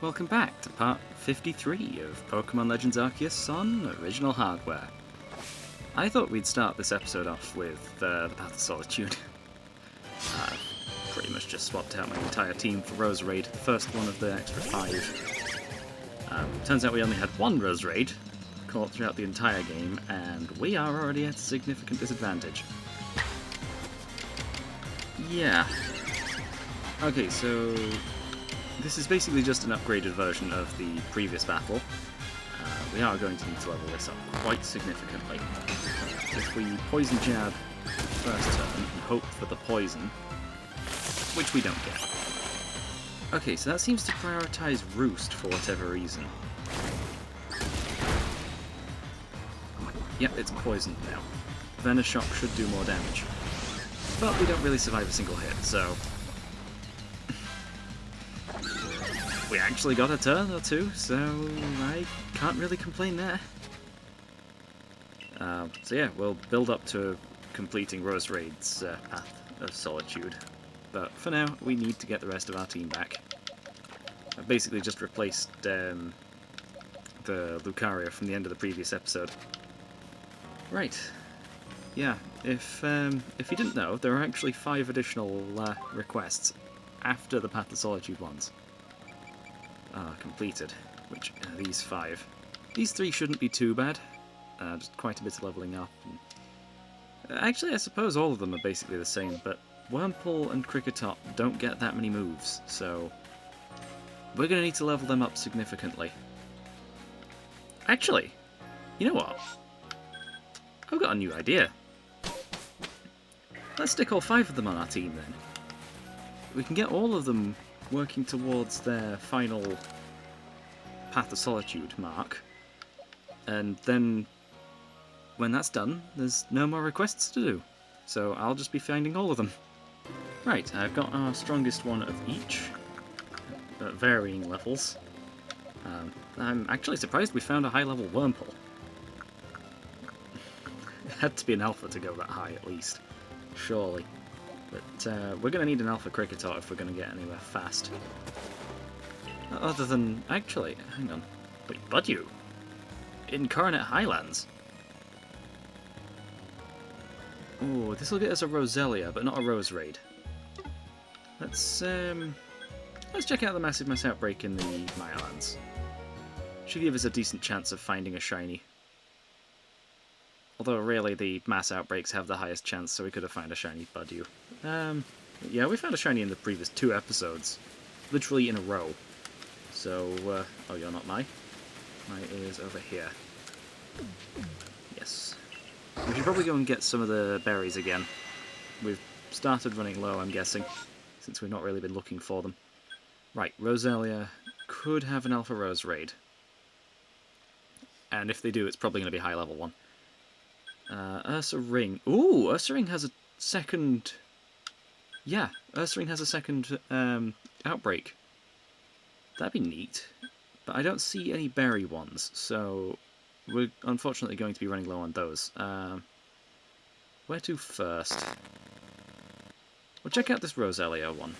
Welcome back to part 53 of Pokémon Legends Arceus on original hardware. I thought we'd start this episode off with the Path of Solitude. Pretty much just swapped out my entire team for Roserade, the first one of the extra 5. Turns out we only had one Roserade caught throughout the entire game, and we are already at a significant disadvantage. Yeah. Okay, so this is basically just an upgraded version of the previous battle. We are going to need to level this up quite significantly. If we Poison Jab first turn and hope for the poison, which we don't get. Okay, so that seems to prioritise Roost for whatever reason. Yep, it's poisoned now. Venoshock should do more damage. But we don't really survive a single hit, so we actually got a turn or two, so I can't really complain there. So yeah, we'll build up to completing Roserade's Path of Solitude. But for now, we need to get the rest of our team back. I've basically just replaced the Lucaria from the end of the previous episode. Right. Yeah, if you didn't know, there are actually 5 additional requests after the Path of Solitude ones are completed, which are these 5. These 3 shouldn't be too bad, just quite a bit of levelling up. And actually, I suppose all of them are basically the same, but Wurmple and Cricketop don't get that many moves, so we're going to need to level them up significantly. Actually, you know what? I've got a new idea. Let's stick all 5 of them on our team then. We can get all of them working towards their final Path of Solitude mark, and then when that's done, there's no more requests to do, so I'll just be finding all of them. Right, I've got our strongest one of each, at varying levels. I'm actually surprised we found a high-level Wurmple. It had to be an alpha to go that high, at least. Surely. But we're going to need an alpha Cricketot if we're going to get anywhere fast. Other than... actually, hang on. Wait, Budew? Incarnate Highlands? Oh, this will get us a Roselia, but not a Roserade. Let's check out the Massive Mass Outbreak in the Mayalands. Should give us a decent chance of finding a shiny. Although really the Mass Outbreaks have the highest chance, so we could have found a shiny Budew. Yeah, we found a shiny in the previous 2 episodes. Literally in a row. So, oh, you're not Mai. Mai is over here. Yes. We should probably go and get some of the berries again. We've started running low, I'm guessing, since we've not really been looking for them. Right, Roselia could have an Alpha Roserade. And if they do, it's probably going to be a high level one. Ursaring. Ooh, Ursaring has a second... Yeah, Ursaring has a second Outbreak. That'd be neat. But I don't see any berry ones, so we're unfortunately going to be running low on those. Where to first? We'll check out this Roselia one.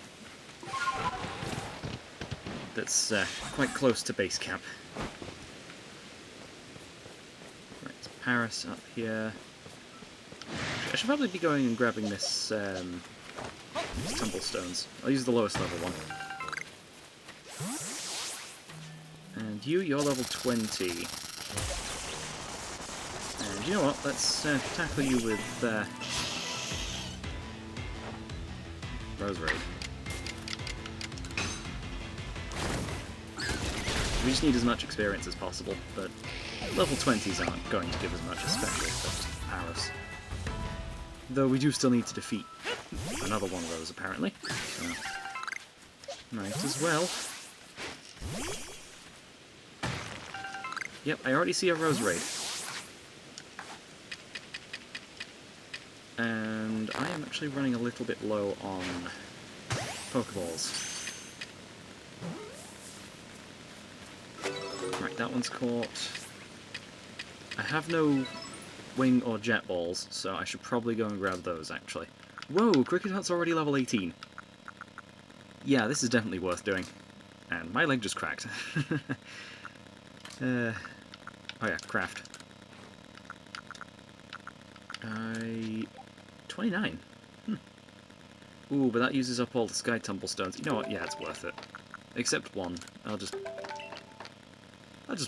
That's quite close to base camp. Right, it's Paris up here. I should probably be going and grabbing this Tumblestones. I'll use the lowest level one. And you're level 20. And you know what, let's tackle you with Roserade. We just need as much experience as possible, but level 20s aren't going to give us much, especially for Paris. Though we do still need to defeat another one of those, apparently. So, might as well. Yep, I already see a Roserade. And I am actually running a little bit low on Pokeballs. Right, that one's caught. I have no Wing or Jet Balls, so I should probably go and grab those, actually. Whoa, Cricketot's already level 18. Yeah, this is definitely worth doing. And my leg just cracked. Oh yeah, craft. 29. Ooh, but that uses up all the sky tumblestones. You know what? Yeah, it's worth it. Except one. I'll just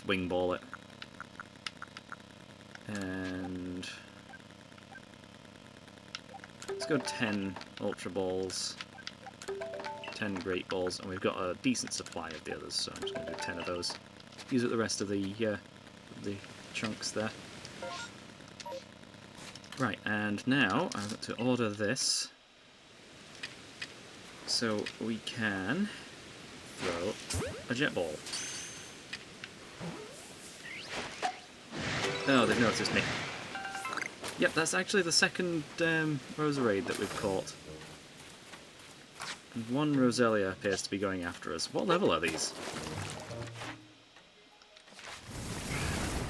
wing ball it. And let's go 10 Ultra Balls, 10 Great Balls, and we've got a decent supply of the others, so I'm just going to do 10 of those. Use up the rest of the chunks there. Right, and now I've got to order this so we can throw a jet ball. Oh, they've noticed me. Yep, that's actually the second Roserade that we've caught. And one Roselia appears to be going after us. What level are these?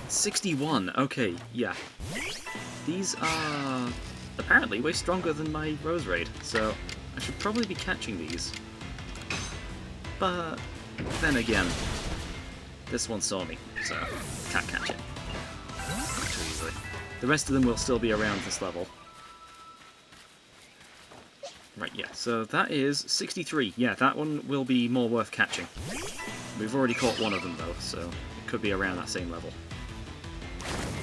61, okay, yeah. These are apparently way stronger than my Roserade, so I should probably be catching these. But then again, this one saw me, so can't catch it. Not too easily. The rest of them will still be around this level. Right, yeah, so that is 63. Yeah, that one will be more worth catching. We've already caught one of them though, so it could be around that same level.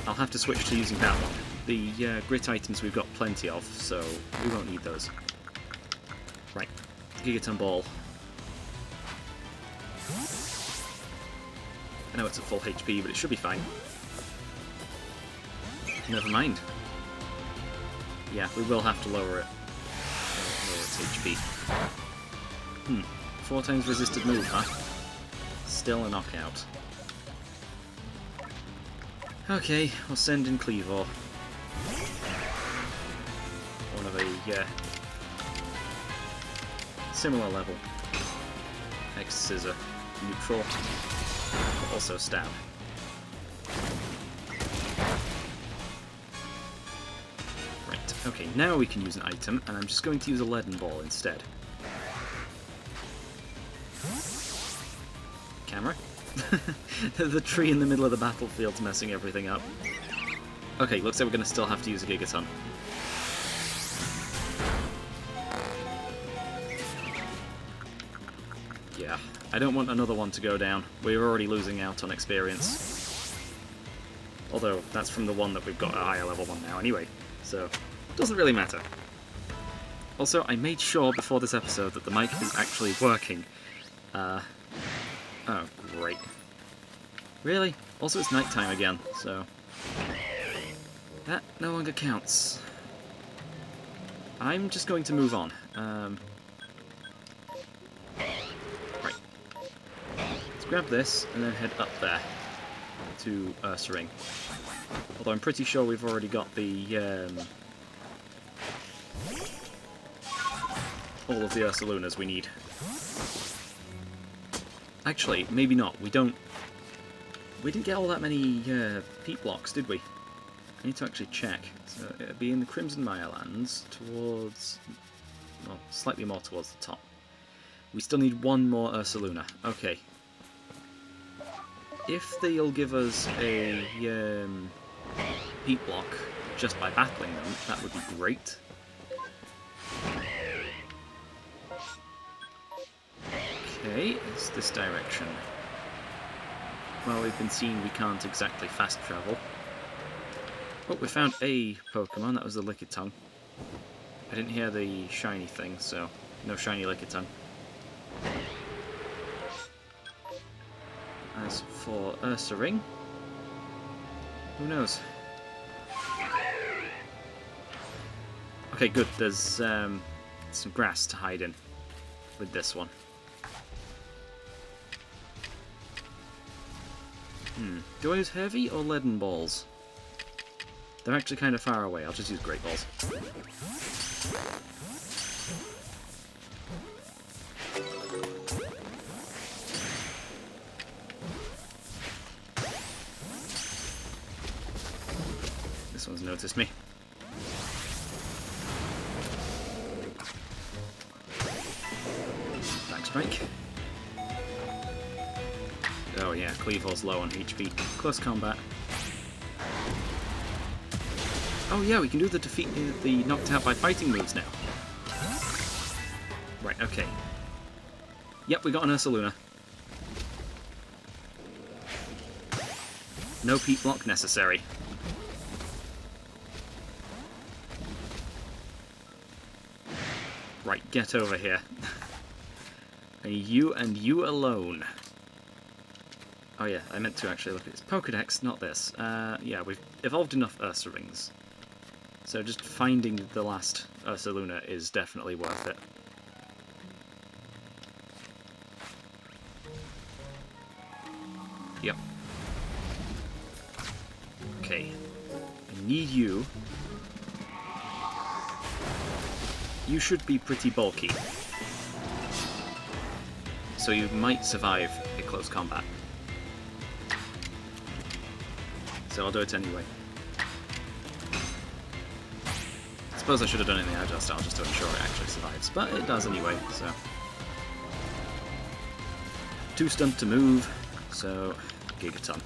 I'll have to switch to using that one. The grit items we've got plenty of, so we won't need those. Right, Gigaton Ball. I know it's at full HP, but it should be fine. Never mind. Yeah, we will have to lower it. Lower its HP. 4 times resisted move, huh? Still a knockout. Okay, we'll send in Kleavor. One of a similar level. X-Scissor. Neutral. But also stab. Right, okay, now we can use an item, and I'm just going to use a leaden ball instead. Camera? The tree in the middle of the battlefield's messing everything up. Okay, looks like we're going to still have to use a Gigaton. Yeah, I don't want another one to go down. We're already losing out on experience. Although, that's from the one that we've got a higher level one now anyway, so doesn't really matter. Also, I made sure before this episode that the mic is actually working. Oh, great. Really? Also, it's nighttime again, so that no longer counts. I'm just going to move on. Right. Let's grab this and then head up there to Ursaring. Although I'm pretty sure we've already got the all of the Ursalunas we need. Actually, maybe not. We didn't get all that many peat blocks, did we? I need to actually check. So it'd be in the Crimson Mirelands towards... well, slightly more towards the top. We still need one more Ursaluna. Okay. If they'll give us a peat block just by battling them, that would be great. Okay, it's this direction. Well, we've been seeing we can't exactly fast travel. Oh, we found a Pokemon, that was the Lickitung. I didn't hear the shiny thing, so no shiny Lickitung. As for Ursaring, who knows? Okay, good, there's some grass to hide in with this one. Do I use heavy or leaden balls? They're actually kind of far away. I'll just use great balls. This one's noticed me. Back strike. Oh yeah, Kleavor's low on HP. Close combat. Oh yeah, we can do the the knocked out by fighting moves now. Right, okay. Yep, we got an Ursaluna. No peat block necessary. Right, get over here. You and you alone. Oh yeah, I meant to actually look at this Pokédex, not this. Yeah, we've evolved enough Ursa rings. So just finding the last Ursaluna is definitely worth it. Yep. Okay. I need you. You should be pretty bulky. So you might survive a close combat. So I'll do it anyway. I suppose I should have done it in the Agile style just to ensure it actually survives, but it does anyway, so. Too stunned to move, so Gigaton.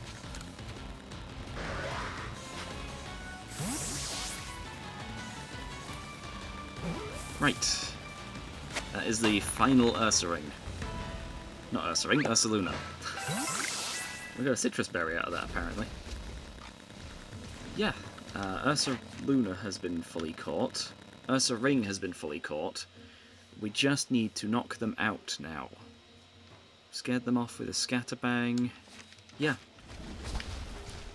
Right. That is the final Ursa ring. Not Ursa ring, Ursaluna. We got a citrus berry out of that, apparently. Yeah, Ursaluna has been fully caught. Ursa ring has been fully caught. We just need to knock them out now. Scared them off with a scatterbang. Yeah.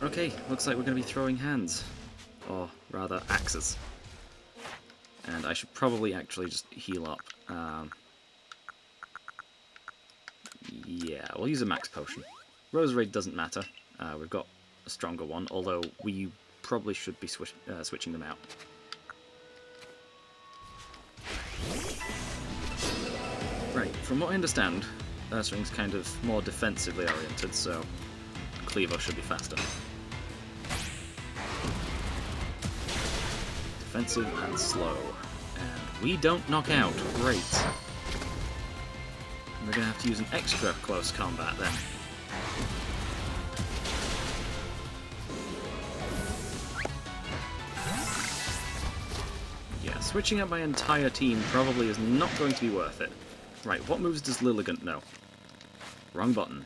Okay, looks like we're going to be throwing hands. Or rather, axes. And I should probably actually just heal up. Yeah, we'll use a max potion. Roserade doesn't matter. We've got a stronger one, although we probably should be switching them out. Right, from what I understand, Ursaring's kind of more defensively oriented, so Kleavor should be faster. Defensive and slow. And we don't knock out. Great. We're going to have to use an extra close combat then. Yeah, switching out my entire team probably is not going to be worth it. Right, what moves does Lilligant know? Wrong button.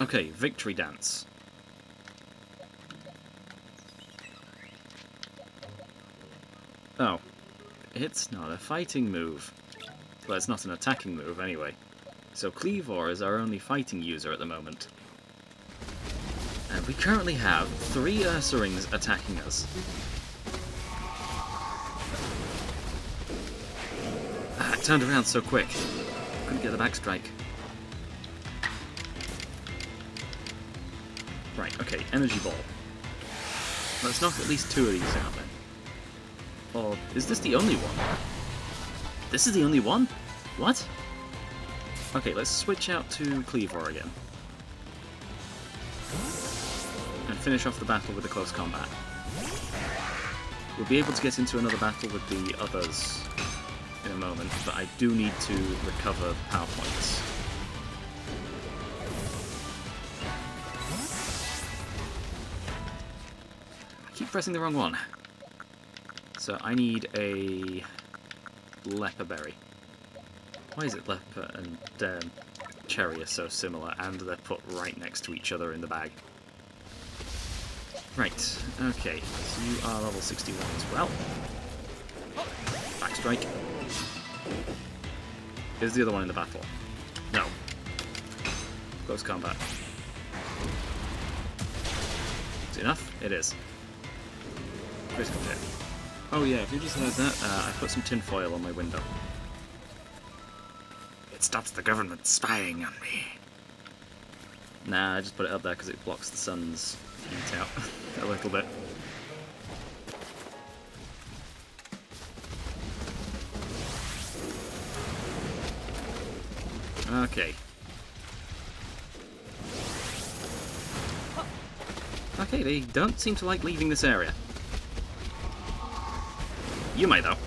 Okay, Victory Dance. Oh. It's not a fighting move. Well, it's not an attacking move anyway. So Kleavor is our only fighting user at the moment. And we currently have 3 Ursa rings attacking us. Ah, it turned around so quick. Couldn't get the back strike. Right, okay, Energy Ball. Let's knock at least 2 of these out then. Or is this the only one? This is the only one? What? Okay, let's switch out to Kleavor again. And finish off the battle with the close combat. We'll be able to get into another battle with the others in a moment, but I do need to recover power points. I keep pressing the wrong one. So I need a leper berry. Why is it leper and cherry are so similar and they're put right next to each other in the bag? Right, okay, so you are level 61 as well. Back strike. Is the other one in the battle? No. Close combat. Is it enough? It is. Critical hit. Oh yeah, if you just heard that, I put some tinfoil on my window. It stops the government spying on me. Nah, I just put it up there because it blocks the sun's heat out a little bit. Okay. Okay, they don't seem to like leaving this area. You might, though.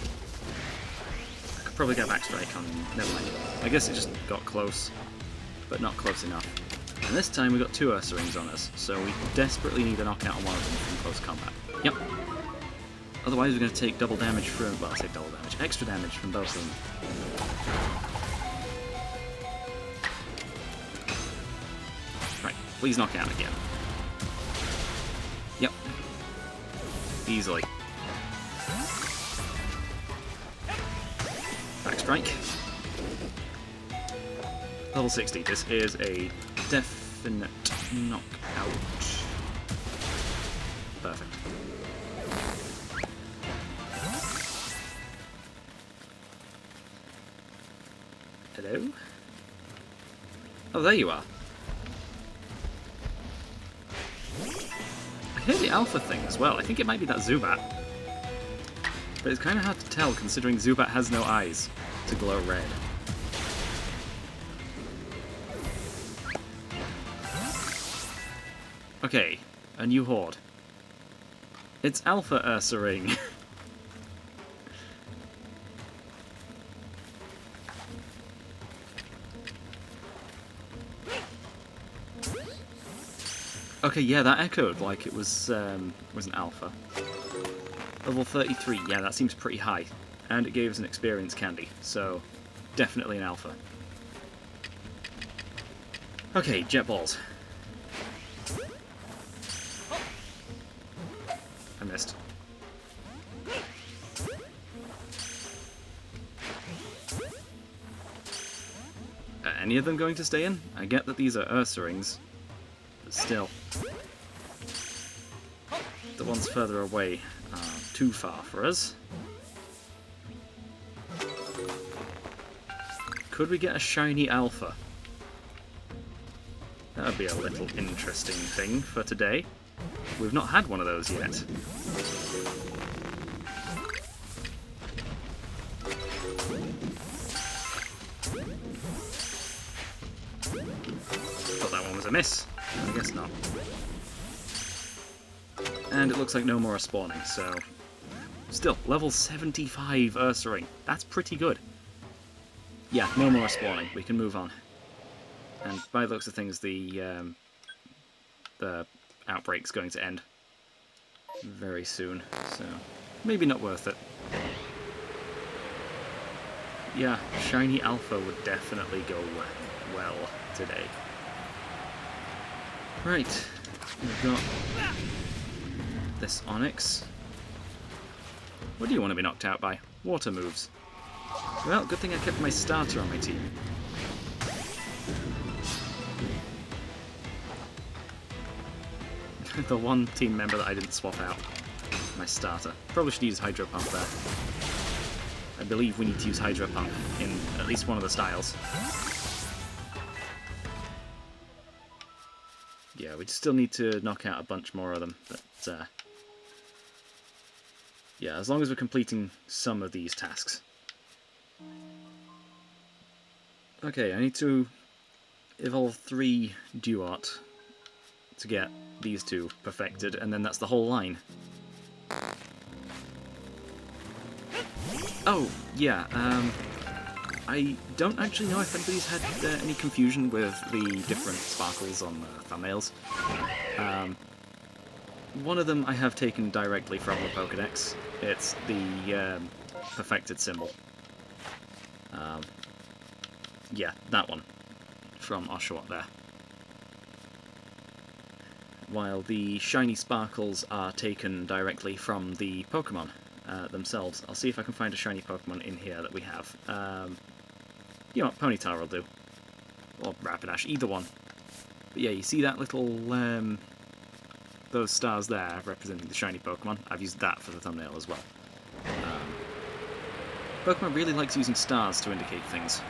probably get Backstrike on... Never mind. I guess it just got close, but not close enough. And this time we got 2 Ursa-Rings on us, so we desperately need a knockout on one of them from close combat. Yep. Otherwise we're going to take double damage from... Well, I say double damage. Extra damage from both of them. Right, please knock out again. Yep. Easily. Backstrike. Level 60. This is a definite knockout. Perfect. Hello? Oh, there you are. I hear the alpha thing as well. I think it might be that Zubat. But it's kind of hard to tell considering Zubat has no eyes to glow red. Okay, a new horde. It's Alpha Ursa-Ring. Okay, yeah, that echoed like it was an alpha. Level 33, yeah, that seems pretty high. And it gave us an experience candy, so definitely an alpha. Okay, jet balls. I missed. Are any of them going to stay in? I get that these are Ursa-Rings, but still. The ones further away are too far for us. Could we get a shiny alpha? That would be a little interesting thing for today. We've not had one of those yet. Thought that one was a miss. I guess not. And it looks like no more are spawning, so... Still, level 75 Ursa-Ring. That's pretty good. Yeah, no more are spawning. We can move on. And by the looks of things, the Outbreak's going to end very soon, so maybe not worth it. Yeah, shiny alpha would definitely go well today. Right, we've got this Onyx. What do you want to be knocked out by? Water moves. Well, good thing I kept my starter on my team. The one team member that I didn't swap out. My starter. Probably should use Hydro Pump there. I believe we need to use Hydro Pump in at least one of the styles. Yeah, we still need to knock out a bunch more of them, but yeah, as long as we're completing some of these tasks. Okay, I need to evolve 3 Duart to get these 2 perfected, and then that's the whole line. Oh, yeah, I don't actually know if anybody's had any confusion with the different sparkles on the thumbnails. One of them I have taken directly from the Pokédex. It's the perfected symbol. Yeah, that one from Oshawott there. While the shiny sparkles are taken directly from the Pokemon themselves. I'll see if I can find a shiny Pokemon in here that we have. You know what, Ponyta will do. Or Rapidash, either one. But yeah, you see that little, those stars there representing the shiny Pokemon? I've used that for the thumbnail as well. Pokemon really likes using stars to indicate things.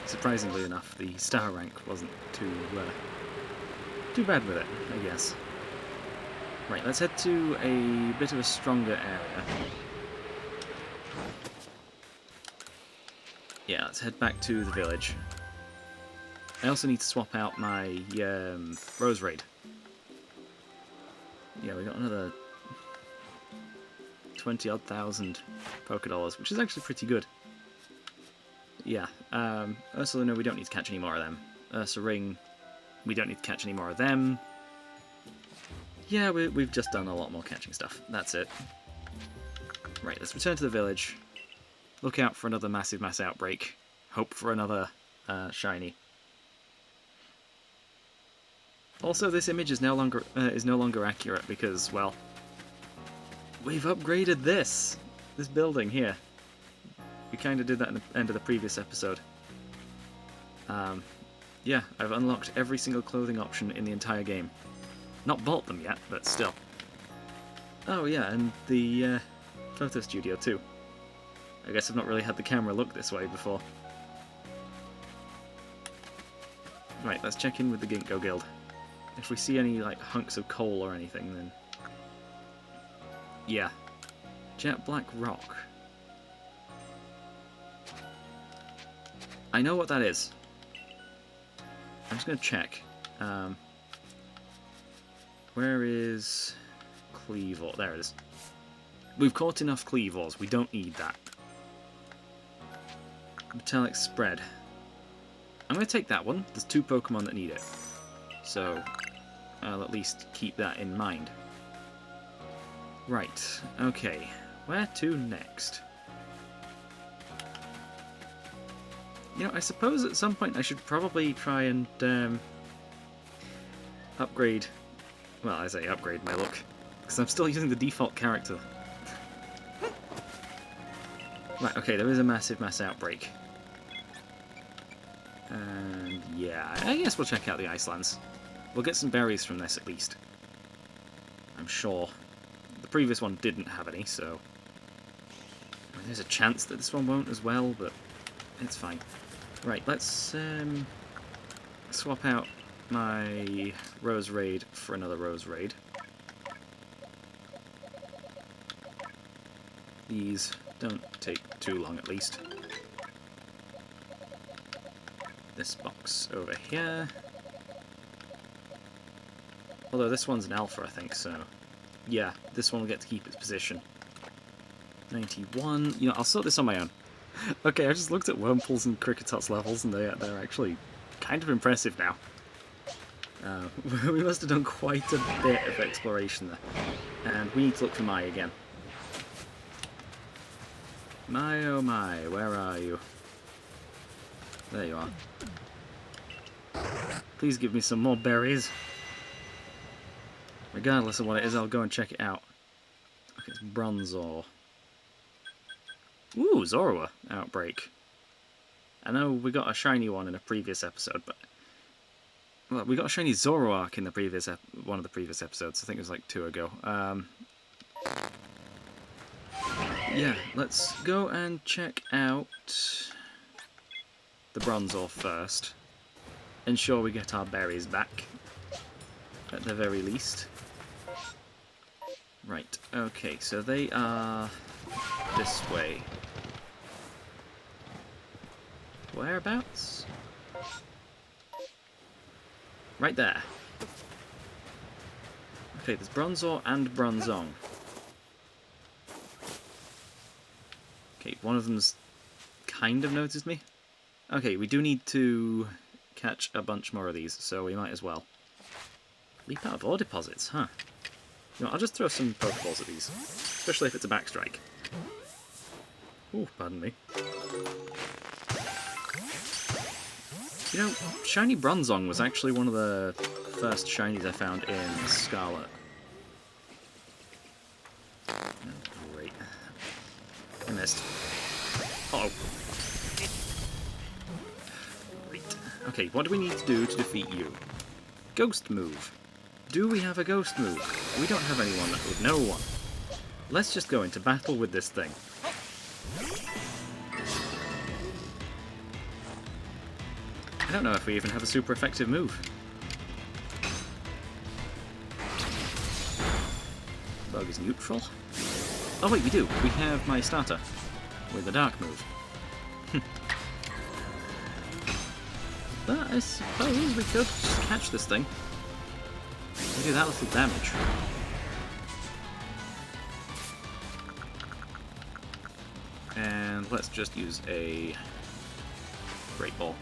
Surprisingly enough, the star rank wasn't too bad with it, I guess. Right, let's head to a bit of a stronger area. Yeah, let's head back to the village. I also need to swap out my Roserade. Yeah, we got another 20-odd thousand Pokédollars, which is actually pretty good. Yeah, Ursaluna, we don't need to catch any more of them. Ursaring, we don't need to catch any more of them. Yeah, we've just done a lot more catching stuff. That's it. Right, let's return to the village. Look out for another massive mass outbreak. Hope for another shiny. Also, this image is no longer accurate because, well, we've upgraded this building here. We kind of did that at the end of the previous episode. Yeah, I've unlocked every single clothing option in the entire game. Not bought them yet, but still. Oh yeah, and the photo studio too. I guess I've not really had the camera look this way before. Right, let's check in with the Ginkgo Guild. If we see any like hunks of coal or anything, then yeah. Jet black rock. I know what that is. I'm just gonna check. Where is Kleavor? There it is. We've caught enough Kleavors. We don't need that. Metallic spread. I'm going to take that one. There's 2 Pokemon that need it. So, I'll at least keep that in mind. Right. Okay. Where to next? You know, I suppose at some point I should probably try and upgrade... Well, I say upgrade my look. Because I'm still using the default character. Right, okay, there is a massive mass outbreak. And yeah, I guess we'll check out the Icelands. We'll get some berries from this at least. I'm sure. The previous one didn't have any, so... I mean, there's a chance that this one won't as well, but it's fine. Right, let's swap out my Roserade for another Roserade. These don't take too long, at least. This box over here. Although this one's an alpha, I think, so... Yeah, this one will get to keep its position. 91... You know, I'll sort this on my own. Okay, I just looked at Wurmple's and Cricketot's levels, and they're actually kind of impressive now. We must have done quite a bit of exploration there. And we need to look for Mai again. Mai, oh my, where are you? There you are. Please give me some more berries. Regardless of what it is, I'll go and check it out. Okay, it's Bronzor. Ooh, Zorua Outbreak. I know we got a shiny one in a previous episode, but... Well, we got a shiny Zoroark in the previous one of the previous episodes. I think it was like 2 ago. Yeah, let's go and check out the Bronzor first. Ensure we get our berries back, at the very least. Right, okay, so they are this way. Whereabouts? Right there. Okay, there's Bronzor and Bronzong. Okay, one of them's kind of noticed me. Okay, we do need to catch a bunch more of these, so we might as well. Leap out of ore deposits, huh? You know, I'll just throw some Pokeballs at these, especially if it's a backstrike. Ooh, pardon me. You know, shiny Bronzong was actually one of the first shinies I found in Scarlet. Oh, great. I missed. Uh-oh. Great. Okay, what do we need to do to defeat you? Ghost move. Do we have a ghost move? We don't have anyone that would know one. Let's just go into battle with this thing. I don't know if we even have a super effective move. Bug is neutral. Oh wait, we do. We have my starter with a dark move. But I suppose we could just catch this thing. We do that little damage. And let's just use a Great Ball.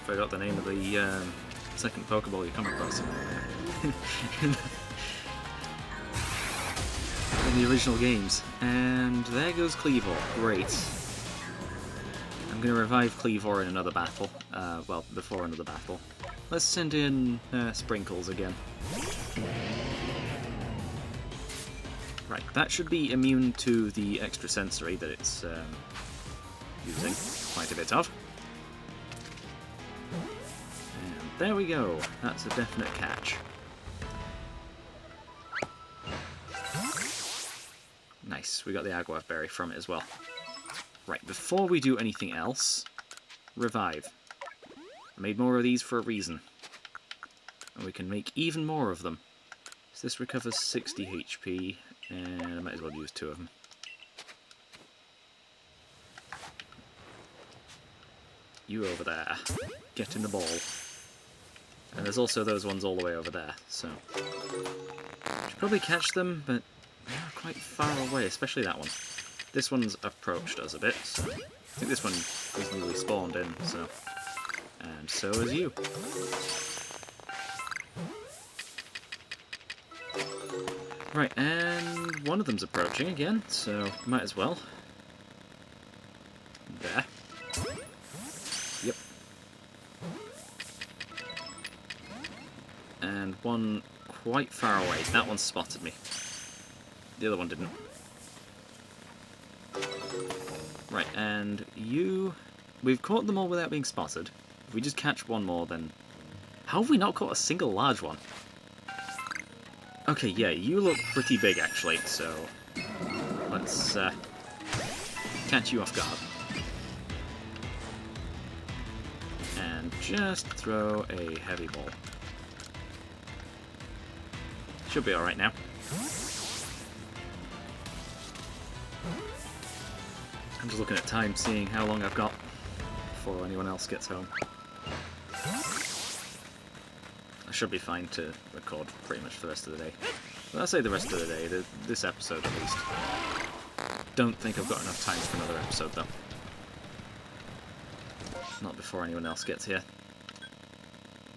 Forgot the name of the second Pokeball you come across in the original games. And there goes Kleavor. Great. I'm going to revive Kleavor in another battle. Well, before another battle. Let's send in Sprinkles again. Right, that should be immune to the extra sensory that it's using quite a bit of. And there we go. That's a definite catch. Nice, we got the Aguav Berry from it as well. Right, before we do anything else, revive. I made more of these for a reason. And we can make even more of them. So this recovers 60 HP, and I might as well use 2 of them. You over there. Get in the ball. And there's also those ones all the way over there, so... should probably catch them, but they're quite far away, especially that one. This one's approached us a bit, so... I think this one is newly spawned in, so... and so is you. Right, and one of them's approaching again, so might as well. There. Yep. And one quite far away. That one spotted me. The other one didn't. Right, and you... we've caught them all without being spotted. If we just catch one more, then... how have we not caught a single large one? Okay, yeah, you look pretty big, actually, so... let's, catch you off guard. And just throw a heavy ball. Should be alright now. I'm just looking at time, seeing how long I've got before anyone else gets home. I should be fine to record pretty much for the rest of the day. Well, I'll say the rest of the day, this episode at least. Don't think I've got enough time for another episode, though. Not before anyone else gets here.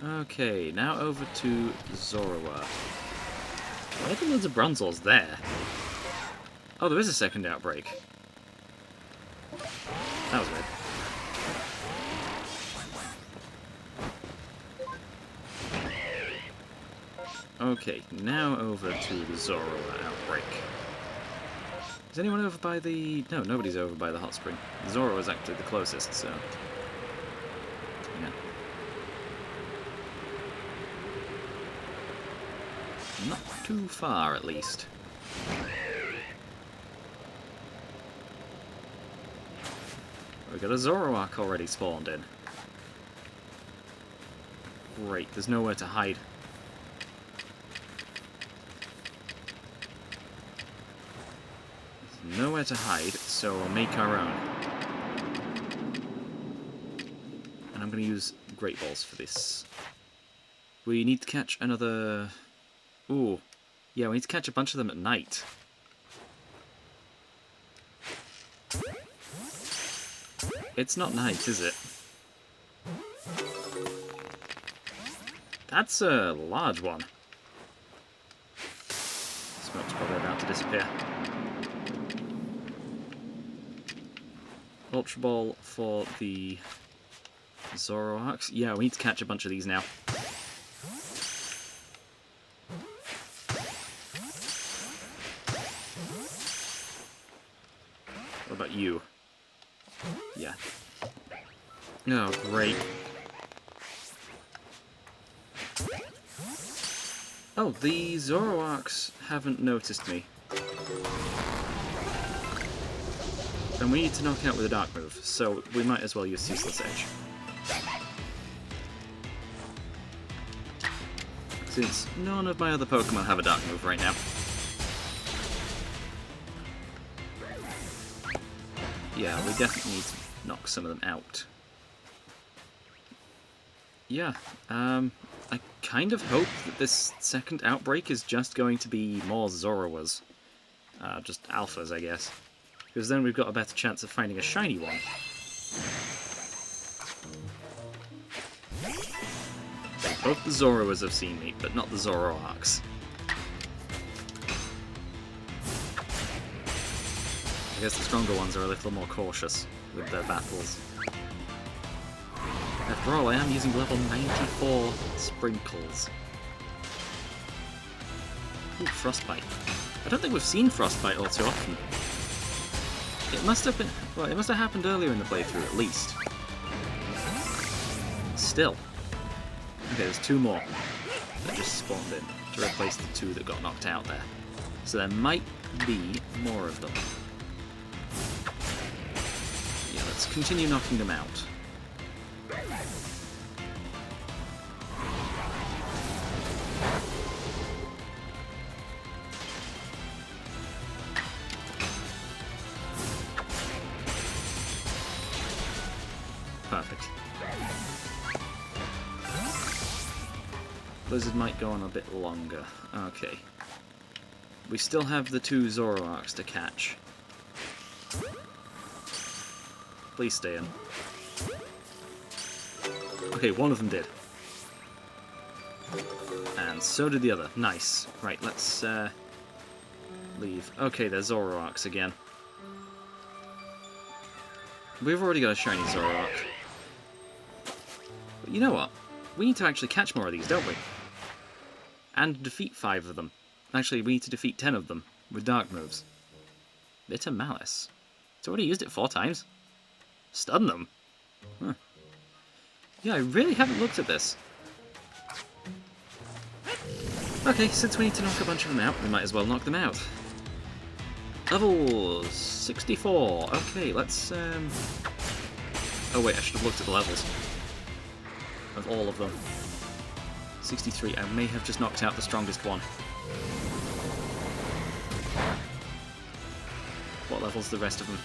Okay, now over to Zorua. Why are there loads of Bronzors there? Oh, there is a second outbreak. That was weird. Okay, now over to the Zorua outbreak. Is anyone over by the... no, nobody's over by the hot spring. Zorua is actually the closest, so... yeah. Not too far, at least. We've got a Zoroark already spawned in. Great, there's nowhere to hide. There's nowhere to hide, so we'll make our own. And I'm going to use Great Balls for this. We need to catch another... ooh. Yeah, we need to catch a bunch of them at night. It's not night, is it? That's a large one. Smoke's probably about to disappear. Ultra Ball for the Zoroarks. Yeah, we need to catch a bunch of these now. What about you? Yeah. Oh, great. Oh, the Zoroarks haven't noticed me. And we need to knock out with a dark move, so we might as well use Ceaseless Edge. Since none of my other Pokemon have a dark move right now. Yeah, we definitely need to knock some of them out. Yeah, I kind of hope that this second outbreak is just going to be more Zoruas. Just alphas, I guess. Because then we've got a better chance of finding a shiny one. Both the Zoroas have seen me, but not the Zoroarks. I guess the stronger ones are a little more cautious with their battles. After all, I am using level 94 sprinkles. Ooh, Frostbite. I don't think we've seen Frostbite all too often. It must have been... well, it must have happened earlier in the playthrough, at least. Still. Okay, there's two more that just spawned in to replace the two that got knocked out there. So there might be more of them. Yeah, let's continue knocking them out. Perfect. Blizzard might go on a bit longer. Okay. We still have the two Zoroarks to catch. Please stay in. Okay, one of them did. And so did the other. Nice. Right, let's leave. Okay, there's Zoroarks again. We've already got a shiny Zoroark. But you know what? We need to actually catch more of these, don't we? And defeat 5 of them. Actually, we need to defeat 10 of them with dark moves. Bitter Malice. It's already used it 4 times. Stun them? Huh. Yeah, I really haven't looked at this. Okay, since we need to knock a bunch of them out, we might as well knock them out. Level 64. Okay, let's... oh wait, I should have looked at the levels of all of them. 63. I may have just knocked out the strongest one. What level's the rest of them?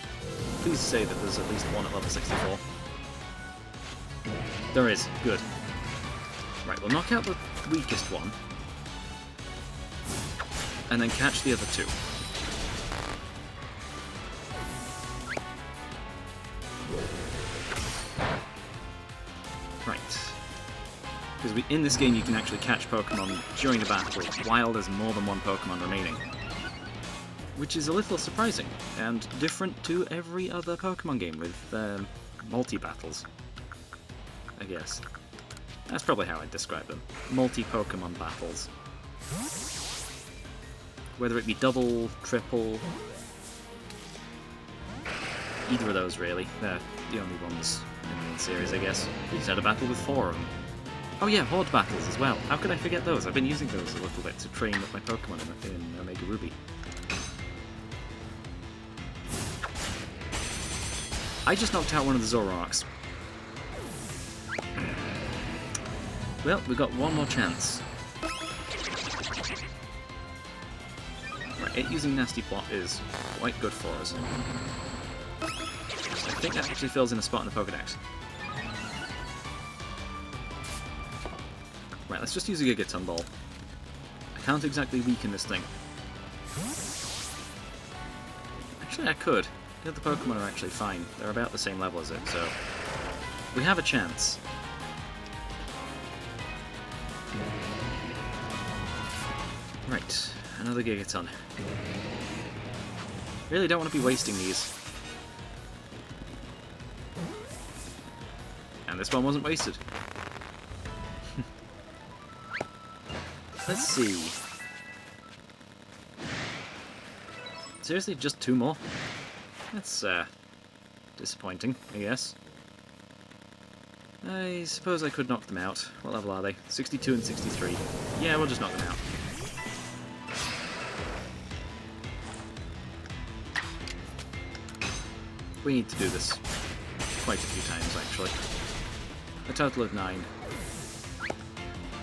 Please say that there's at least one at level 64. There is. Good. Right, we'll knock out the weakest one. And then catch the other 2. Right. Because in this game you can actually catch Pokemon during the battle while there's more than one Pokemon remaining. Which is a little surprising, and different to every other Pokemon game with multi-battles, I guess. That's probably how I'd describe them. Multi-Pokemon battles. Whether it be double, triple... either of those, really. They're the only ones in the series, I guess. We just had a battle with 4 of them. Oh yeah, Horde battles as well. How could I forget those? I've been using those a little bit to train up my Pokemon in Omega Ruby. I just knocked out one of the Zoroarks. Well, we've got one more chance. Right, it using Nasty Plot is quite good for us. I think that actually fills in a spot in the Pokédex. Right, let's just use a Gigaton Ball. I can't exactly weaken this thing. Actually, I could. The other Pokemon are actually fine. They're about the same level as it, so... we have a chance. Right, another Gigaton. Really don't want to be wasting these. And this one wasn't wasted. Let's see. Seriously, just 2 more? That's, disappointing, I guess. I suppose I could knock them out. What level are they? 62 and 63. Yeah, we'll just knock them out. We need to do this quite a few times, actually. A total of 9.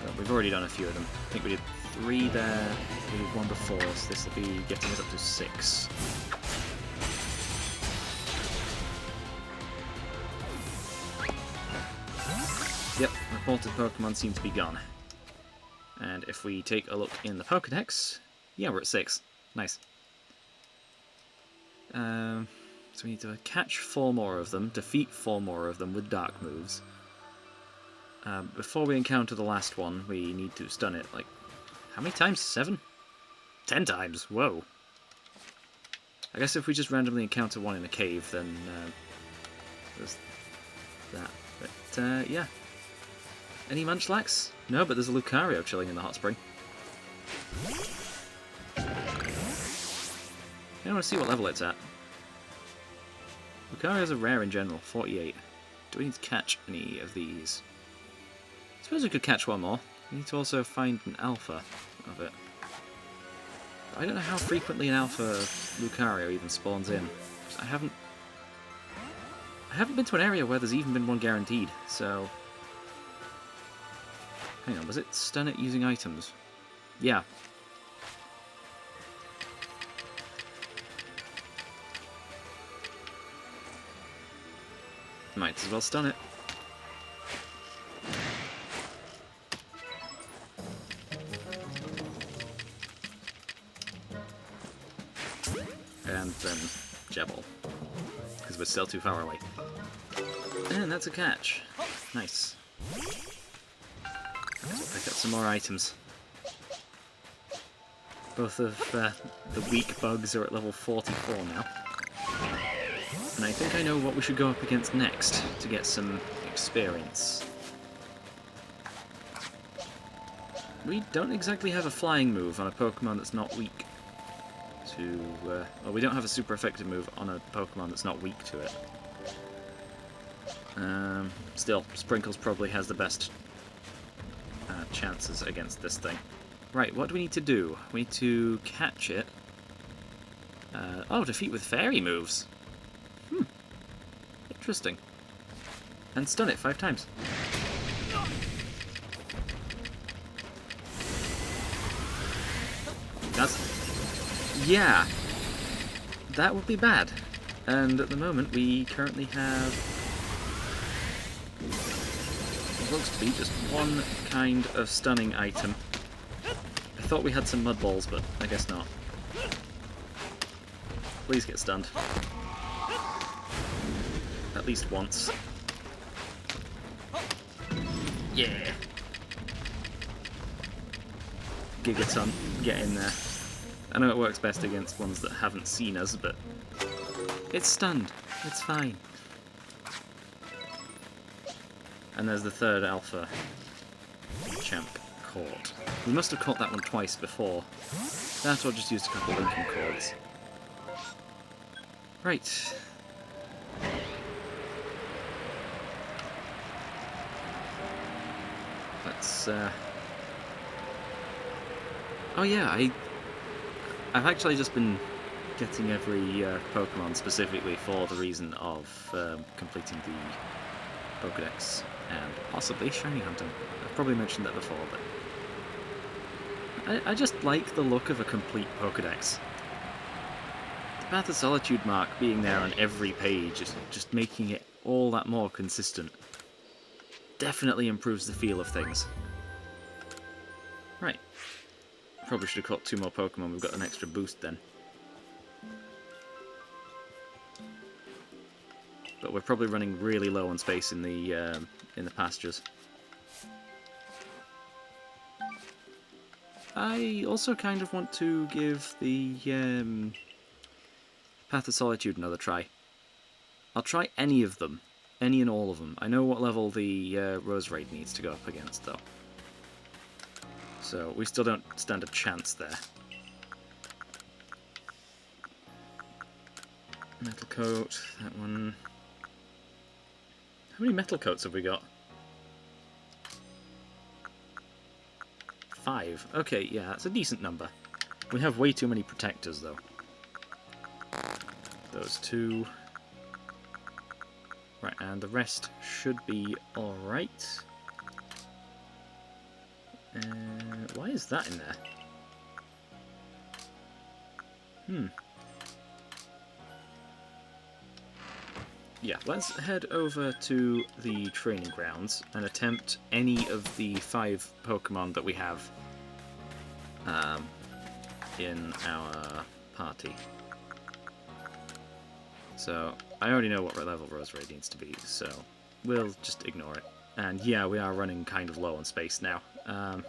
But we've already done a few of them. I think we did 3 there, we did 1 before, so this will be getting us up to 6. Yep, reported Pokemon seem to be gone. And if we take a look in the Pokédex, yeah, we're at 6. Nice. So we need to catch 4 more of them, defeat 4 more of them with dark moves. Before we encounter the last one, we need to stun it, like, how many times? 7? 10 times? Whoa. I guess if we just randomly encounter one in a cave, then there's that. But, yeah. Any Munchlax? No, but there's a Lucario chilling in the hot spring. I want to see what level it's at. Lucario's a rare in general, 48. Do we need to catch any of these? I suppose we could catch one more. We need to also find an alpha of it. I don't know how frequently an alpha Lucario even spawns in. I haven't been to an area where there's even been one guaranteed, so... Hang on, was it stun it using items? Yeah. Might as well stun it. And then Jebble, because we're still too far away. And that's a catch. Nice. Let's pick up some more items. Both of the weak bugs are at level 44 now. And I think I know what we should go up against next to get some experience. We don't exactly have a flying move on a Pokemon that's not weak to... well, we don't have a super effective move on a Pokemon that's not weak to it. Still, Sprinkles probably has the best chances against this thing. Right, what do we need to do? We need to catch it. Oh, defeat with fairy moves. Interesting. And stun it 5 times. That's... yeah. That would be bad. And at the moment we currently have... what looks to be just one kind of stunning item. I thought we had some mud balls, but I guess not. Please get stunned. At least once. Yeah! Gigaton, get in there. I know it works best against ones that haven't seen us, but it's stunned. It's fine. And there's the third alpha champ caught. We must have caught that one twice before. That or just used a couple of linking cords. Right. Let's, oh yeah, I've actually just been getting every Pokemon specifically for the reason of completing the Pokédex and possibly shiny hunting. I've probably mentioned that before, but I just like the look of a complete Pokédex. The Path of Solitude mark being there on every page is just making it all that more consistent. Definitely improves the feel of things. Right. Probably should have caught 2 more Pokemon, we've got an extra boost then. But we're probably running really low on space in the pastures. I also kind of want to give the Path of Solitude another try. I'll try any of them. Any and all of them. I know what level the Roserade needs to go up against, though. So we still don't stand a chance there. Metal Coat, that one. How many Metal Coats have we got? 5. Okay, yeah, that's a decent number. We have way too many Protectors, though. Those 2. Right, and the rest should be alright. Why is that in there? Yeah, let's head over to the training grounds and attempt any of the 5 Pokemon that we have in our party. So, I already know what level Roserade needs to be, so we'll just ignore it. And yeah, we are running kind of low on space now. I'll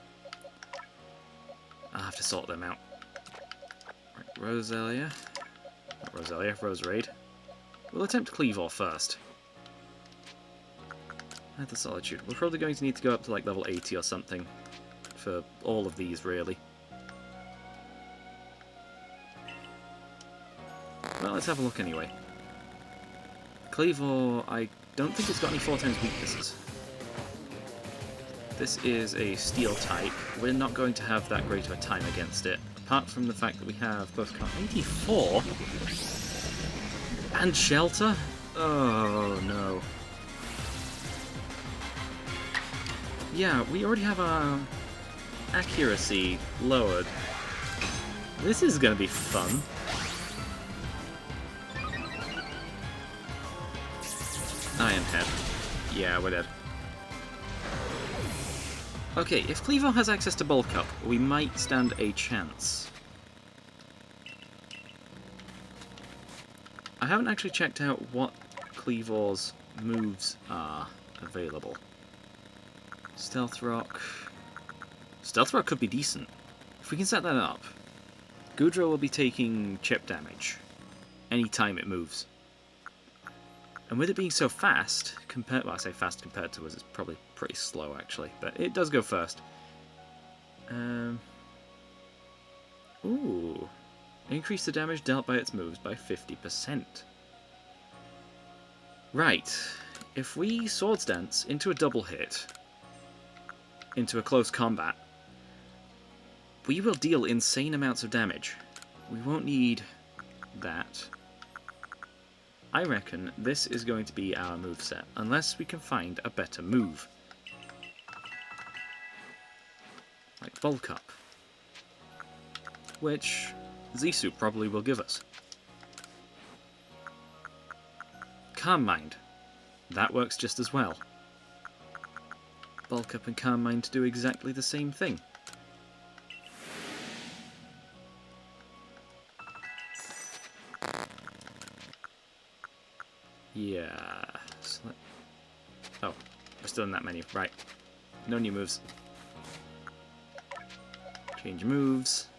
have to sort them out. Right, Roserade. We'll attempt Kleavor first. At the solitude. We're probably going to need to go up to like level 80 or something for all of these, really. Well, let's have a look anyway. Kleavor, I don't think it's got any 4 times weaknesses. This is a steel type. We're not going to have that great of a time against it, apart from the fact that we have both 84 and shelter. Oh no. Yeah, we already have our accuracy lowered. This is going to be fun. Iron Head. Yeah, we're dead. Okay, if Kleavor has access to Bulk Up, we might stand a chance. I haven't actually checked out what Kleavor's moves are available. Stealth Rock. Stealth Rock could be decent. If we can set that up, Goodra will be taking chip damage anytime it moves. And with it being so fast, well, I say fast compared to us, it's probably pretty slow actually, but it does go first. Ooh. Increase the damage dealt by its moves by 50%. Right. If we Swords Dance into a double hit, into a close combat, we will deal insane amounts of damage. We won't need that. I reckon this is going to be our moveset, unless we can find a better move. Like Bulk Up. Which Zissou probably will give us. Calm Mind. That works just as well. Bulk Up and Calm Mind do exactly the same thing. Yeah. Oh, we're still in that menu. Right. No new moves. Change moves.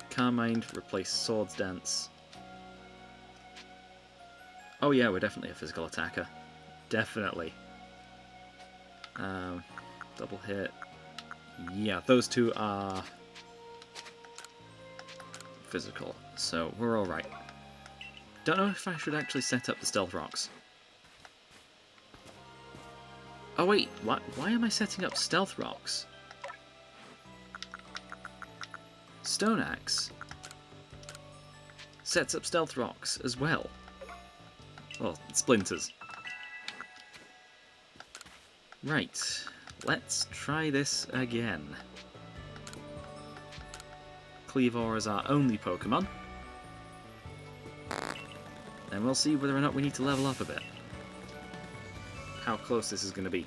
Calm Mind, replace Swords Dance. Oh yeah, we're definitely a physical attacker. Definitely. Double hit. Yeah, those two are physical, so we're alright. Don't know if I should actually set up the Stealth Rocks. Oh wait, what? Why am I setting up Stealth Rocks? Stone Axe sets up Stealth Rocks as well. Well, Splinters. Right, let's try this again. Kleavor is our only Pokemon. And we'll see whether or not we need to level up a bit. How close this is going to be.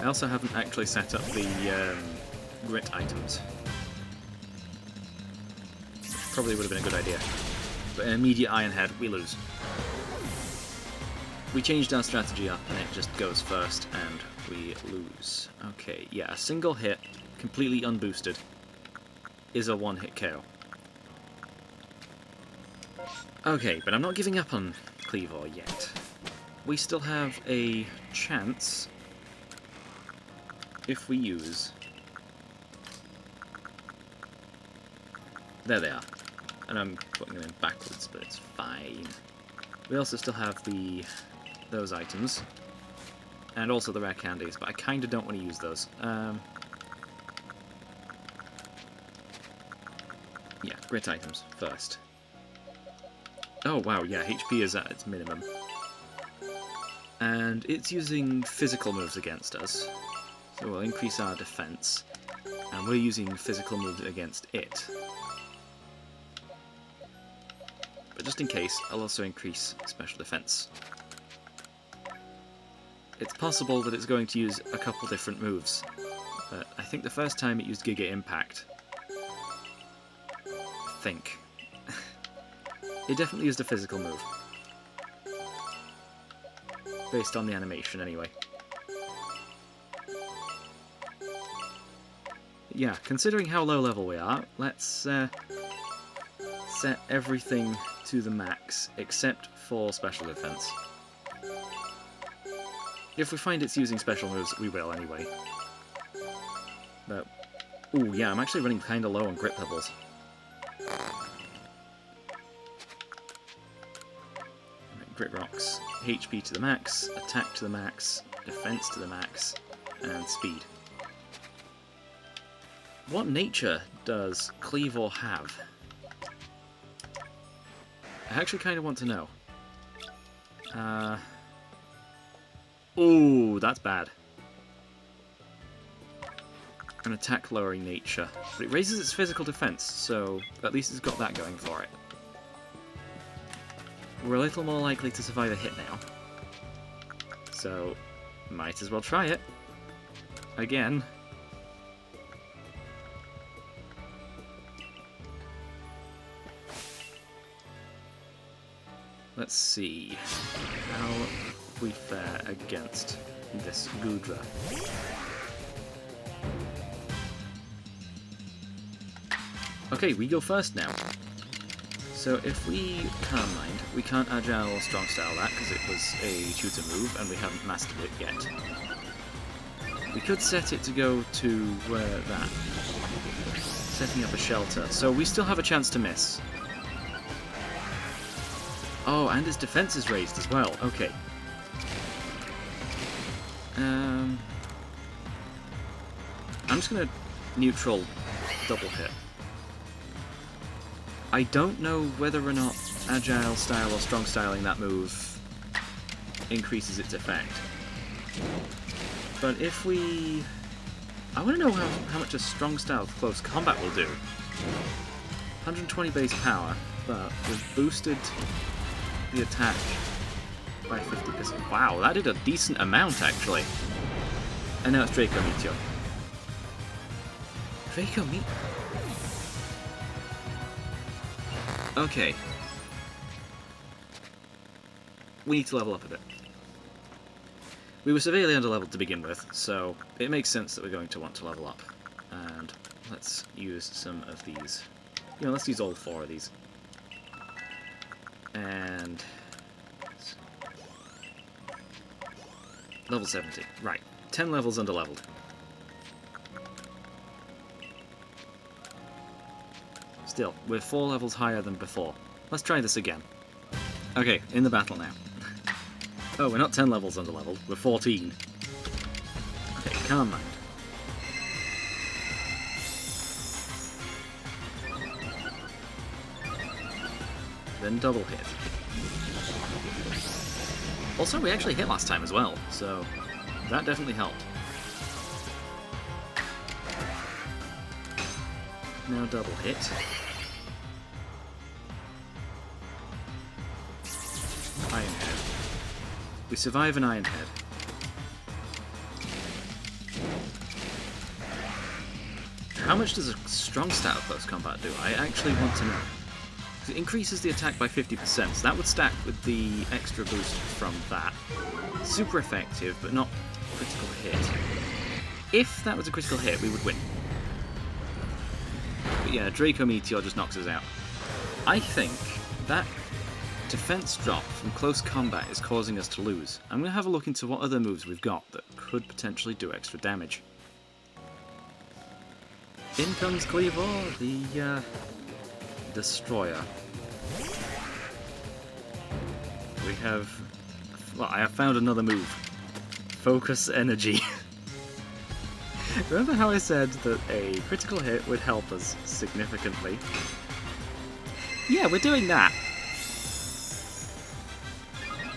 I also haven't actually set up the grit items. Probably would have been a good idea. But an immediate Iron Head, we lose. We changed our strategy up and it just goes first and we lose. Okay, yeah, a single hit, completely unboosted, is a one-hit KO. Okay, but I'm not giving up on Kleavor yet. We still have a chance if we use... There they are. And I'm putting them in backwards, but it's fine. We also still have those items. And also the rare candies, but I kind of don't want to use those. Yeah, grit items first. Oh wow, yeah, HP is at its minimum. And it's using physical moves against us. So we'll increase our defense. And we're using physical moves against it. But just in case, I'll also increase special defense. It's possible that it's going to use a couple different moves. But I think the first time it used Giga Impact. I think. It definitely used a physical move. Based on the animation, anyway. Yeah, considering how low level we are, let's set everything to the max, except for special defense. If we find it's using special moves, we will anyway. But, ooh, yeah, I'm actually running kinda low on grip pebbles. Grit Rocks, HP to the max, attack to the max, defense to the max, and speed. What nature does Kleavor have? I actually kind of want to know. Ooh, that's bad. An attack lowering nature, but it raises its physical defense, so at least it's got that going for it. We're a little more likely to survive a hit now. So, might as well try it. Again. Let's see how we fare against this Goodra. Okay, we go first now. So if we Calm Mind, we can't Agile or Strong Style that because it was a tutor move and we haven't mastered it yet. We could set it to go to that. Setting up a shelter. So we still have a chance to miss. Oh, and his defense is raised as well. Okay. I'm just gonna neutral double hit. I don't know whether or not Agile Style or Strong Styling that move increases its effect. But if we... I want to know how much a Strong Style Close Combat will do. 120 base power, but we've boosted the attack by 50%. Wow, that did a decent amount, actually. And now it's Draco Meteor. Draco Meteor? Okay. We need to level up a bit. We were severely underleveled to begin with, so it makes sense that we're going to want to level up. And let's use some of these. You know, let's use all 4 of these. And... level 70. Right. 10 levels underleveled. Still, we're 4 levels higher than before. Let's try this again. Okay, in the battle now. Oh, we're not 10 levels underleveled, we're 14. Okay, Calm Mind. Then double hit. Also, we actually hit last time as well, so that definitely helped. Now double hit. Iron Head. We survive an Iron Head. How much does a Strong Style Close Combat do? I actually want to know. It increases the attack by 50%, so that would stack with the extra boost from that. Super effective, but not critical hit. If that was a critical hit, we would win. But yeah, Draco Meteor just knocks us out. I think that defense drop from close combat is causing us to lose. I'm going to have a look into what other moves we've got that could potentially do extra damage. In comes Kleavor, the Destroyer. We have... well, I have found another move. Focus Energy. Remember how I said that a critical hit would help us significantly? Yeah, we're doing that!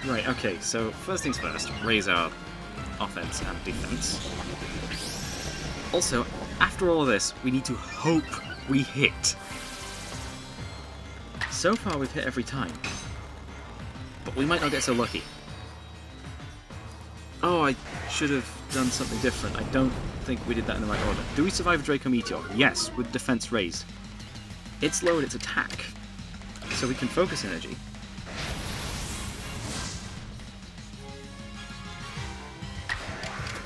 Right, okay, so first things first, raise our offense and defense. Also, after all of this, we need to hope we hit. So far we've hit every time, but we might not get so lucky. Oh, I should have done something different. I don't think we did that in the right order. Do we survive Draco Meteor? Yes, with defense raised. It's lowered its attack, so we can focus energy.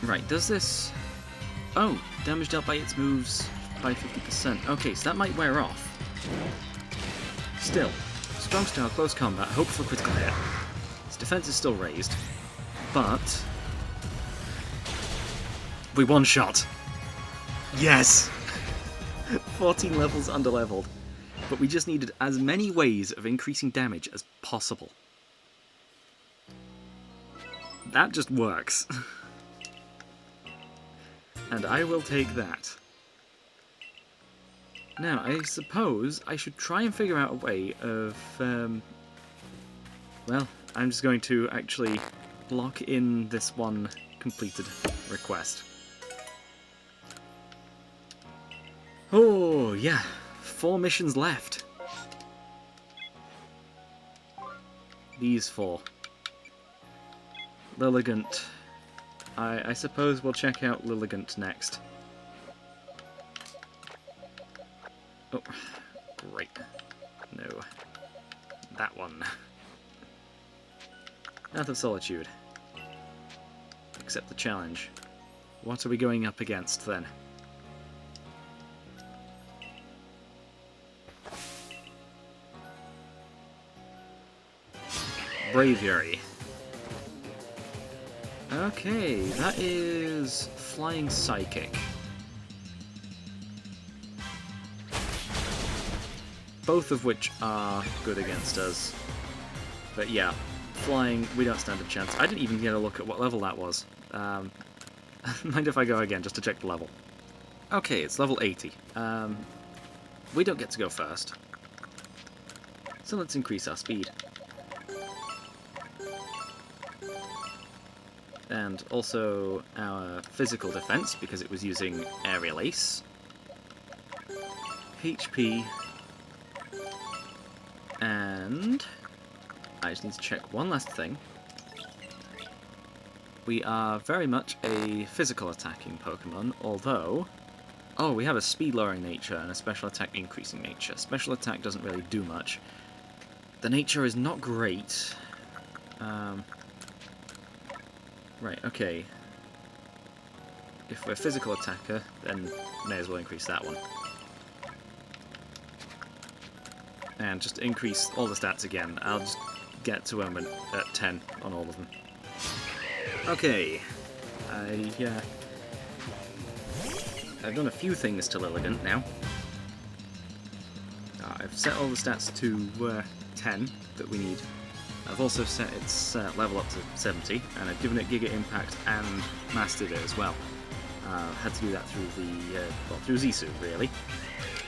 Right, does this... Oh, damage dealt by its moves by 50%. Okay, so that might wear off. Still, strong style, close combat, hope for critical hit. Its defense is still raised, but... we one-shot! Yes! 14 levels under-leveled. But we just needed as many ways of increasing damage as possible. That just works. And I will take that. Now, I suppose I should try and figure out a way of... well, I'm just going to actually lock in this one completed request. Oh, yeah. 4 missions left. These 4. Lilligant. I suppose we'll check out Lilligant next. Oh, great. No. That one. Path of Solitude. Accept the challenge. What are we going up against then? Braviary. Okay, that is Flying Psychic. Both of which are good against us. But yeah, Flying, we don't stand a chance. I didn't even get a look at what level that was. Mind if I go again, just to check the level. Okay, it's level 80. We don't get to go first. So let's increase our speed. And also our physical defense, because it was using Aerial Ace. HP. And I just need to check one last thing. We are very much a physical attacking Pokemon, although... oh, we have a speed lowering nature and a special attack increasing nature. Special attack doesn't really do much. The nature is not great. Right, okay. If we're a physical attacker, then may as well increase that one. And just increase all the stats again. I'll just get to them at 10 on all of them. Okay. I've done a few things to Lilligant now. I've set all the stats to 10 that we need. I've also set its level up to 70, and I've given it Giga Impact and mastered it as well. Had to do that through through Zisu, really.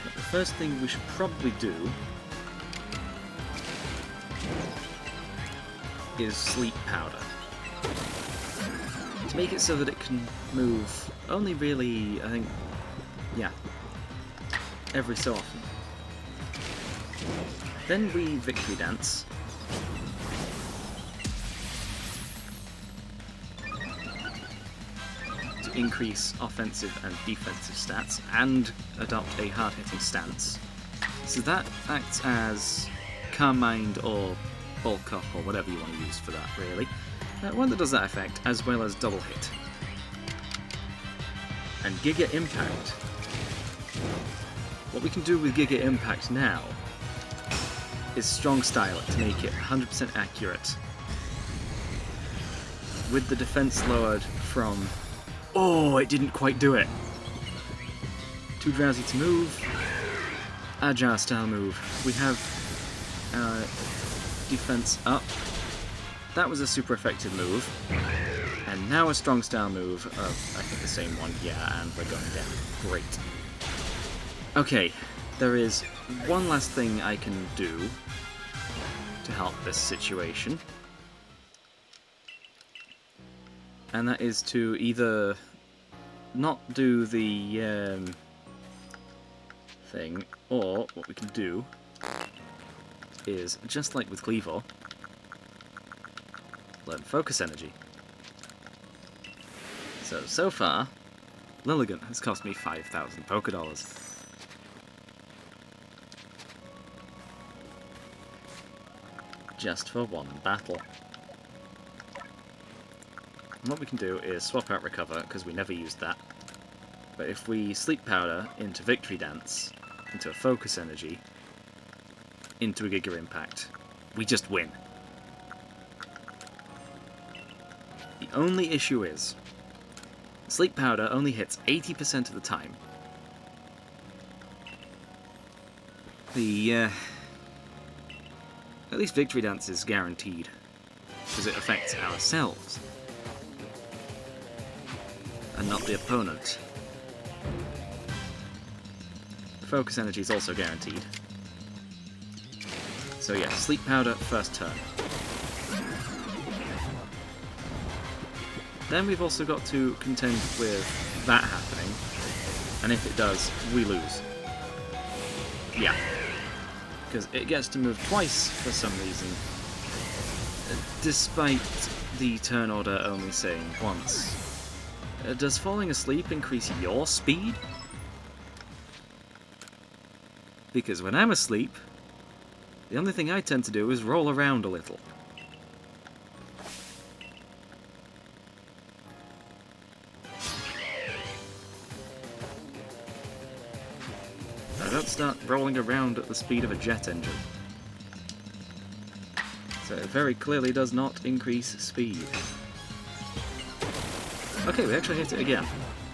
But the first thing we should probably do is Sleep Powder. To make it so that it can move only really, I think, yeah, every so often. Then we Victory Dance. Increase offensive and defensive stats, and adopt a hard-hitting stance. So that acts as Calm Mind or Bulk Up, or whatever you want to use for that, really. One that does that effect, as well as Double Hit. And Giga Impact. What we can do with Giga Impact now is Strong Style it to make it 100% accurate. With the defense lowered from... oh, it didn't quite do it. Too drowsy to move. Agile style move. We have defense up. That was a super effective move. And now a strong style move of, I think, the same one. Yeah, and we're going down. Great. Okay, there is one last thing I can do to help this situation. And that is to either not do the thing, or what we can do is, just like with Kleavor, learn Focus Energy. So far, Lilligant has cost me 5,000 Pokédollars. just for one battle. And what we can do is swap out Recover, because we never used that. But if we Sleep Powder into Victory Dance, into a Focus Energy, into a Giga Impact, we just win. The only issue is, Sleep Powder only hits 80% of the time. At least Victory Dance is guaranteed, because it affects ourselves, and not the opponent. Focus Energy is also guaranteed. So yeah, Sleep Powder first turn. Then we've also got to contend with that happening, and if it does, we lose. Yeah. Because it gets to move twice for some reason, despite the turn order only saying once. Does falling asleep increase your speed? Because when I'm asleep, the only thing I tend to do is roll around a little. I don't start rolling around at the speed of a jet engine. So it very clearly does not increase speed. Okay, we actually hit it again.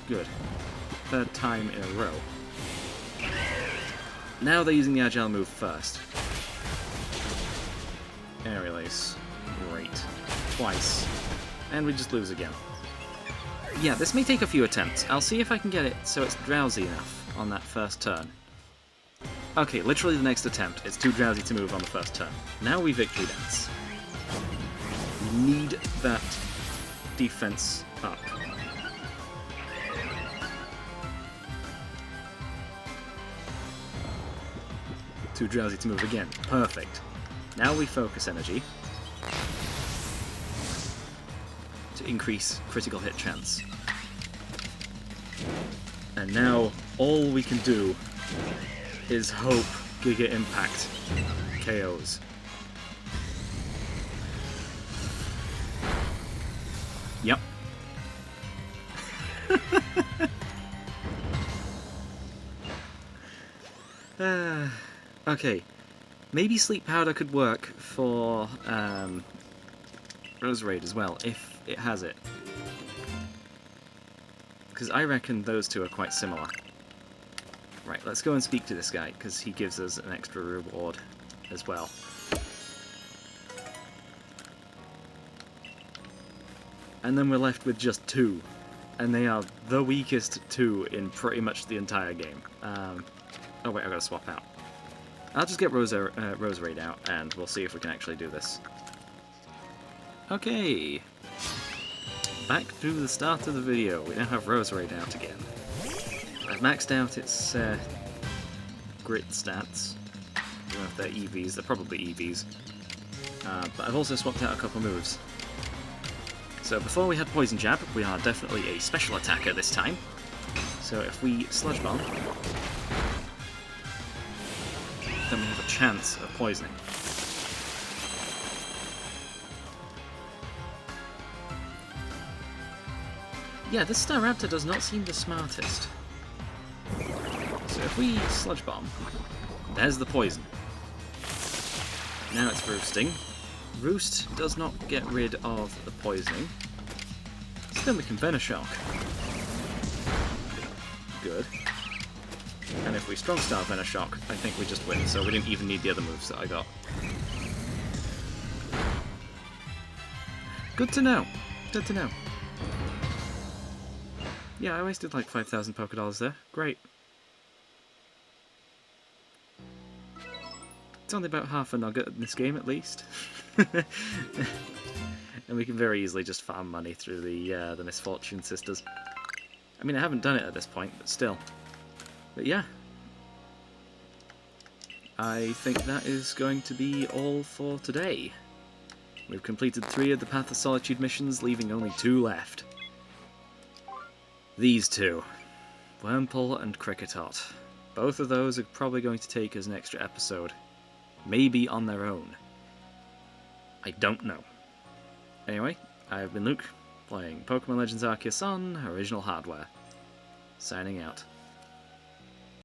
Good. Third time in a row. Now they're using the Agile move first. Air Release. Great. Twice. And we just lose again. Yeah, this may take a few attempts. I'll see if I can get it so it's drowsy enough on that first turn. Okay, literally the next attempt. It's too drowsy to move on the first turn. Now we Victory Dance. We need that defense up. Too drowsy to move again. Perfect. Now we Focus Energy to increase critical hit chance. And now all we can do is hope Giga Impact KOs. Yep. Okay. Maybe Sleep Powder could work for Roserade as well, if it has it. Because I reckon those two are quite similar. Right, let's go and speak to this guy, because he gives us an extra reward as well. And then we're left with just two. And they are the weakest two in pretty much the entire game. Oh wait, I've got to swap out. I'll just get Roserade out, and we'll see if we can actually do this. Okay. Back to the start of the video. We now have Roserade out again. I've maxed out its grit stats. I don't know if they're EVs, they're probably EVs. But I've also swapped out a couple moves. So before we had Poison Jab, we are definitely a special attacker this time. So if we Sludge Bomb, then we have a chance of poisoning. Yeah, this Staraptor does not seem the smartest. So if we Sludge Bomb, there's the poison. Now it's Roosting. Roost does not get rid of the poisoning. So then we can Venoshock. Good. And if we Strong Style Venoshock, I think we just win, so we didn't even need the other moves that I got. Good to know. Good to know. Yeah, I wasted like 5,000 Pokédollars there. Great. It's only about half a nugget in this game, at least. And we can very easily just farm money through the Misfortune Sisters. I mean, I haven't done it at this point, but still. But yeah. I think that is going to be all for today. We've completed 3 of the Path of Solitude missions, leaving only 2 left. These two. Wurmple and Kricketot. Both of those are probably going to take us an extra episode. Maybe on their own. I don't know. Anyway, I've been Luke, playing Pokemon Legends Arceus on original hardware. Signing out.